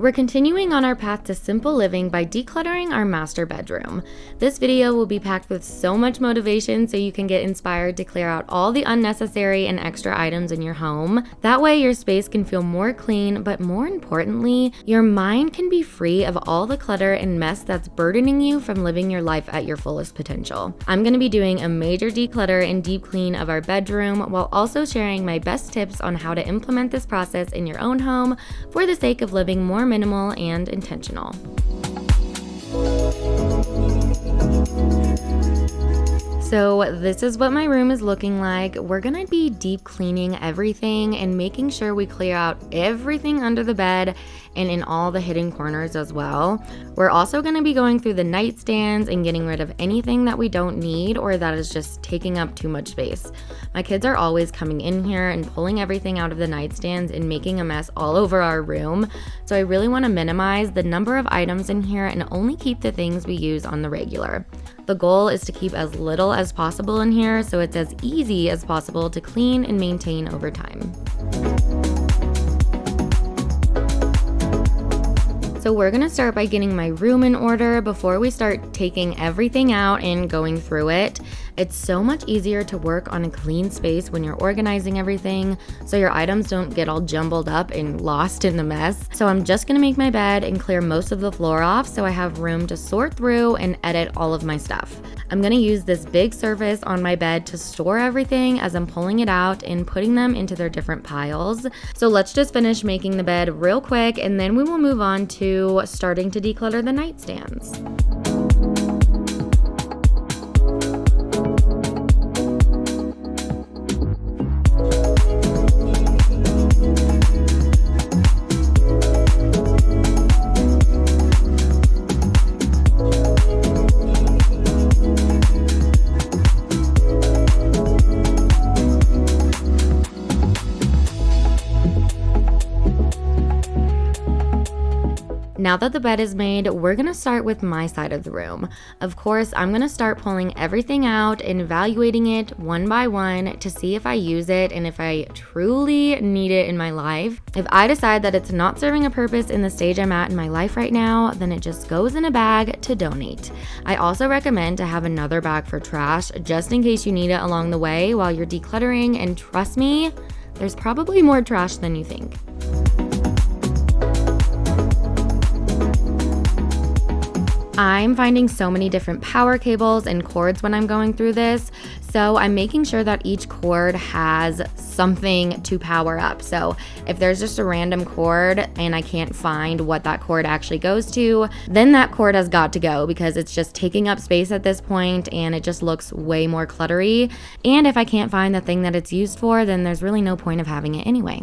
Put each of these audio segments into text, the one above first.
We're continuing on our path to simple living by decluttering our master bedroom. This video will be packed with so much motivation so you can get inspired to clear out all the unnecessary and extra items in your home. That way your space can feel more clean, but more importantly, your mind can be free of all the clutter and mess that's burdening you from living your life at your fullest potential. I'm going to be doing a major declutter and deep clean of our bedroom while also sharing my best tips on how to implement this process in your own home for the sake of living more minimal and intentional. So this is what my room is looking like. We're gonna be deep cleaning everything and making sure we clear out everything under the bed and in all the hidden corners as well. We're also gonna be going through the nightstands and getting rid of anything that we don't need or that is just taking up too much space. My kids are always coming in here and pulling everything out of the nightstands and making a mess all over our room. So I really wanna minimize the number of items in here and only keep the things we use on the regular. The goal is to keep as little as possible in here so it's as easy as possible to clean and maintain over time. So we're gonna start by getting my room in order before we start taking everything out and going through it. It's so much easier to work on a clean space when you're organizing everything so your items don't get all jumbled up and lost in the mess. So I'm just gonna make my bed and clear most of the floor off so I have room to sort through and edit all of my stuff. I'm gonna use this big surface on my bed to store everything as I'm pulling it out and putting them into their different piles. So let's just finish making the bed real quick and then we will move on to starting to declutter the nightstands. Now that the bed is made, we're gonna start with my side of the room. Of course, I'm gonna start pulling everything out and evaluating it one by one to see if I use it and if I truly need it in my life. If I decide that it's not serving a purpose in the stage I'm at in my life right now, then it just goes in a bag to donate. I also recommend to have another bag for trash just in case you need it along the way while you're decluttering, and trust me, there's probably more trash than you think. I'm finding so many different power cables and cords when I'm going through this, so I'm making sure that each cord has something to power up. So if there's just a random cord and I can't find what that cord actually goes to, then that cord has got to go because it's just taking up space at this point and it just looks way more cluttery. And if I can't find the thing that it's used for, then there's really no point of having it anyway.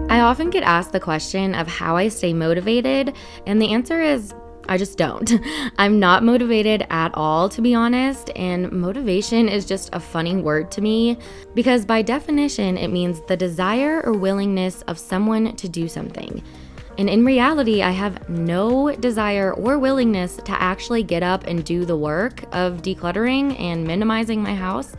I often get asked the question of how I stay motivated, and the answer is I just don't. I'm not motivated at all, to be honest, and motivation is just a funny word to me because by definition, it means the desire or willingness of someone to do something. And in reality, I have no desire or willingness to actually get up and do the work of decluttering and minimizing my house.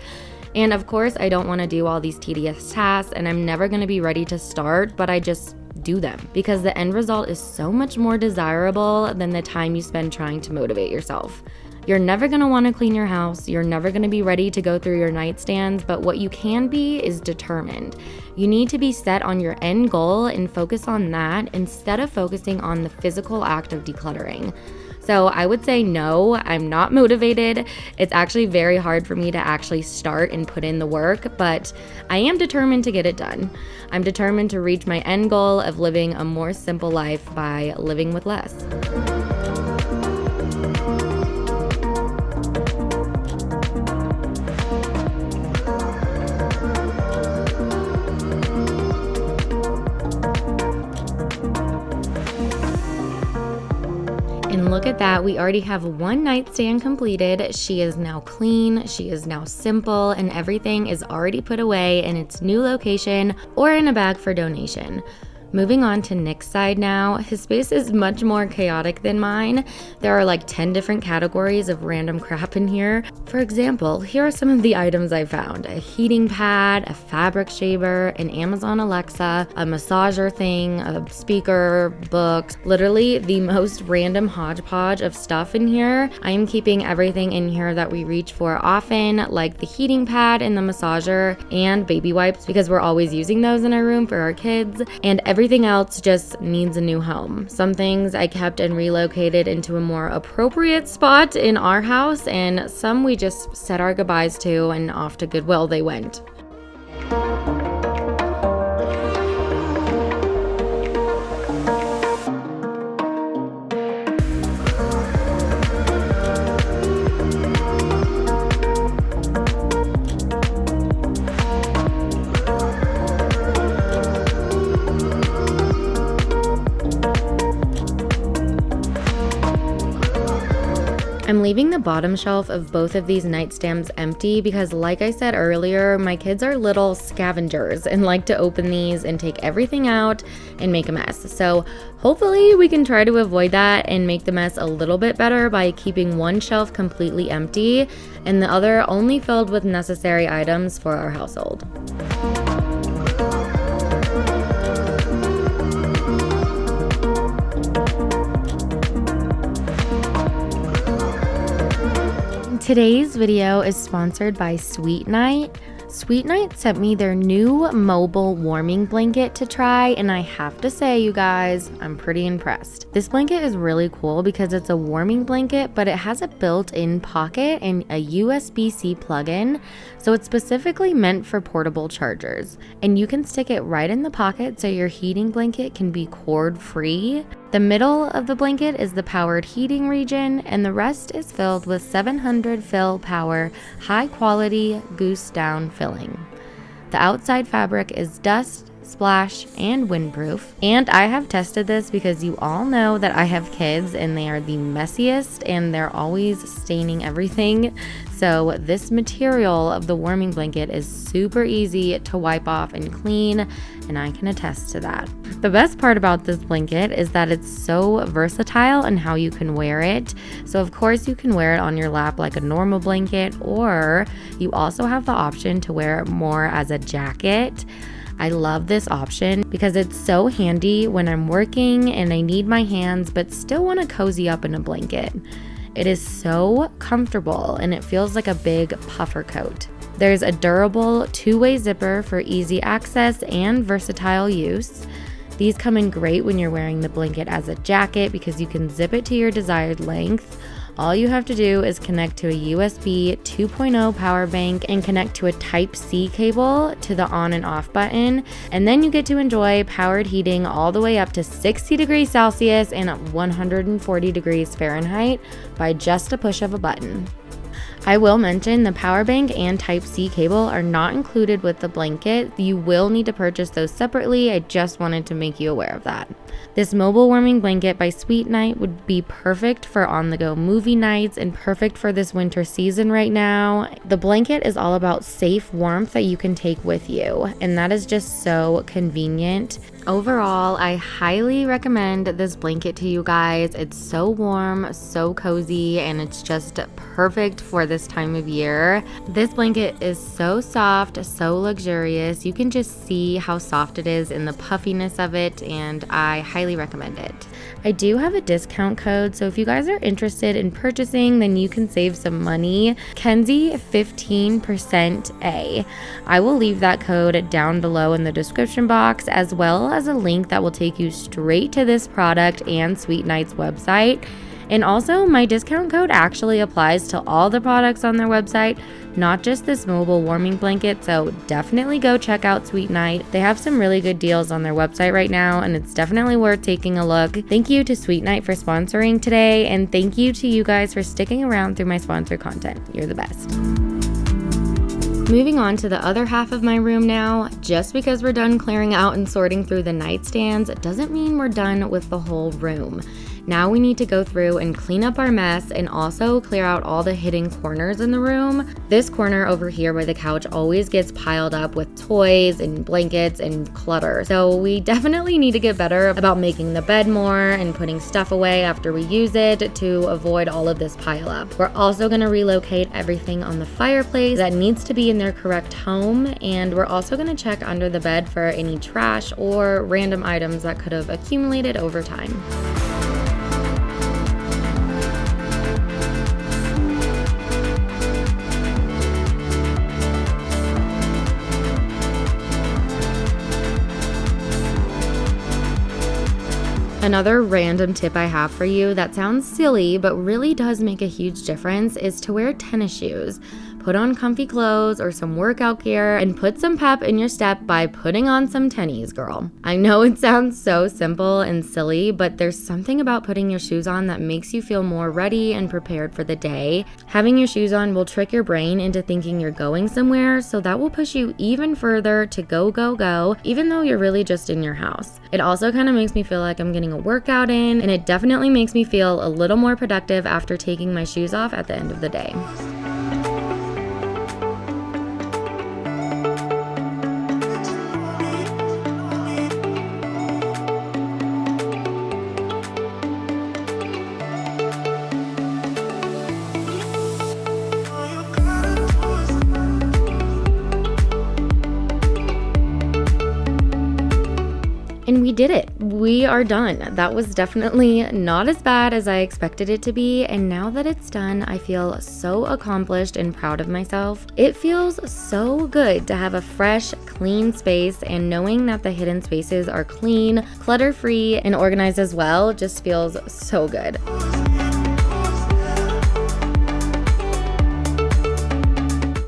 And of course, I don't want to do all these tedious tasks and I'm never going to be ready to start, but I just do them because the end result is so much more desirable than the time you spend trying to motivate yourself. You're never going to want to clean your house. You're never going to be ready to go through your nightstands, but what you can be is determined. You need to be set on your end goal and focus on that instead of focusing on the physical act of decluttering. So I would say no, I'm not motivated. It's actually very hard for me to actually start and put in the work, but I am determined to get it done. I'm determined to reach my end goal of living a more simple life by living with less. And look at that, we already have one nightstand completed. She is now clean, she is now simple, and everything is already put away in its new location or in a bag for donation. Moving on to Nick's side now, his space is much more chaotic than mine. There are like 10 different categories of random crap in here. For example, here are some of the items I found: a heating pad, a fabric shaver, an Amazon Alexa, a massager thing, a speaker, books, literally the most random hodgepodge of stuff in here. I am keeping everything in here that we reach for often, like the heating pad and the massager and baby wipes, because we're always using those in our room for our kids, and everything else just needs a new home. Some things I kept and relocated into a more appropriate spot in our house, and some we just said our goodbyes to and off to Goodwill they went. I'm leaving the bottom shelf of both of these nightstands empty because, like I said earlier, my kids are little scavengers and like to open these and take everything out and make a mess. So hopefully we can try to avoid that and make the mess a little bit better by keeping one shelf completely empty and the other only filled with necessary items for our household. Today's video is sponsored by Sweet Night. Sweet Night sent me their new mobile warming blanket to try, and I have to say, you guys, I'm pretty impressed. This blanket is really cool because it's a warming blanket, but it has a built-in pocket and a USB-C plug-in, so it's specifically meant for portable chargers. And you can stick it right in the pocket so your heating blanket can be cord-free. The middle of the blanket is the powered heating region, and the rest is filled with 700 fill power, high quality goose down filling. The outside fabric is dust, splash, and windproof. And I have tested this because you all know that I have kids and they are the messiest and they're always staining everything. So this material of the warming blanket is super easy to wipe off and clean, and I can attest to that. The best part about this blanket is that it's so versatile in how you can wear it. So of course you can wear it on your lap like a normal blanket, or you also have the option to wear it more as a jacket. I love this option because it's so handy when I'm working and I need my hands but still want to cozy up in a blanket. It is so comfortable and it feels like a big puffer coat. There's a durable two-way zipper for easy access and versatile use. These come in great when you're wearing the blanket as a jacket because you can zip it to your desired length. All you have to do is connect to a USB 2.0 power bank and connect to a Type-C cable to the on and off button, and then you get to enjoy powered heating all the way up to 60 degrees Celsius and 140 degrees Fahrenheit by just a push of a button. I will mention the power bank and Type-C cable are not included with the blanket. You will need to purchase those separately. I just wanted to make you aware of that. This mobile warming blanket by Sweet Night would be perfect for on-the-go movie nights and perfect for this winter season right now. The blanket is all about safe warmth that you can take with you, and that is just so convenient. Overall, I highly recommend this blanket to you guys. It's so warm, so cozy, and it's just perfect for this time of year. This blanket is so soft, so luxurious. You can just see how soft it is in the puffiness of it, and I highly recommend it. I do have a discount code, so if you guys are interested in purchasing, then you can save some money. Kenzie 15%A. I will leave that code down below in the description box, as well as a link that will take you straight to this product and Sweet Night's website. And also, my discount code actually applies to all the products on their website, not just this mobile warming blanket, so definitely go check out Sweet Night. They have some really good deals on their website right now, and it's definitely worth taking a look. Thank you to Sweet Night for sponsoring today, and thank you to you guys for sticking around through my sponsored content. You're the best. Moving on to the other half of my room now. Just because we're done clearing out and sorting through the nightstands doesn't mean we're done with the whole room. Now we need to go through and clean up our mess and also clear out all the hidden corners in the room. This corner over here by the couch always gets piled up with toys and blankets and clutter. So we definitely need to get better about making the bed more and putting stuff away after we use it to avoid all of this pile up. We're also going to relocate everything on the fireplace that needs to be in their correct home, and we're also going to check under the bed for any trash or random items that could have accumulated over time. Another random tip I have for you that sounds silly but really does make a huge difference is to wear tennis shoes. Put on comfy clothes or some workout gear and put some pep in your step by putting on some tennies, girl. I know it sounds so simple and silly, but there's something about putting your shoes on that makes you feel more ready and prepared for the day. Having your shoes on will trick your brain into thinking you're going somewhere, so that will push you even further to go, even though you're really just in your house. It also kind of makes me feel like I'm getting a workout in, and it definitely makes me feel a little more productive after taking my shoes off at the end of the day. And we did it. We are done. That was definitely not as bad as I expected it to be. And now that it's done, I feel so accomplished and proud of myself. It feels so good to have a fresh, clean space, and knowing that the hidden spaces are clean, clutter-free, and organized as well just feels so good.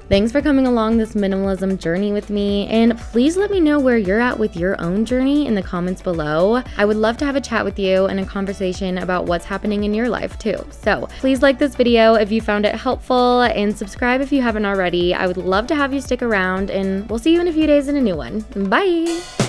Thanks for coming along this minimalism journey with me, and please let me know where you're at with your own journey in the comments below. I would love to have a chat with you and a conversation about what's happening in your life too. So please like this video if you found it helpful, and subscribe if you haven't already. I would love to have you stick around, and we'll see you in a few days in a new one. Bye!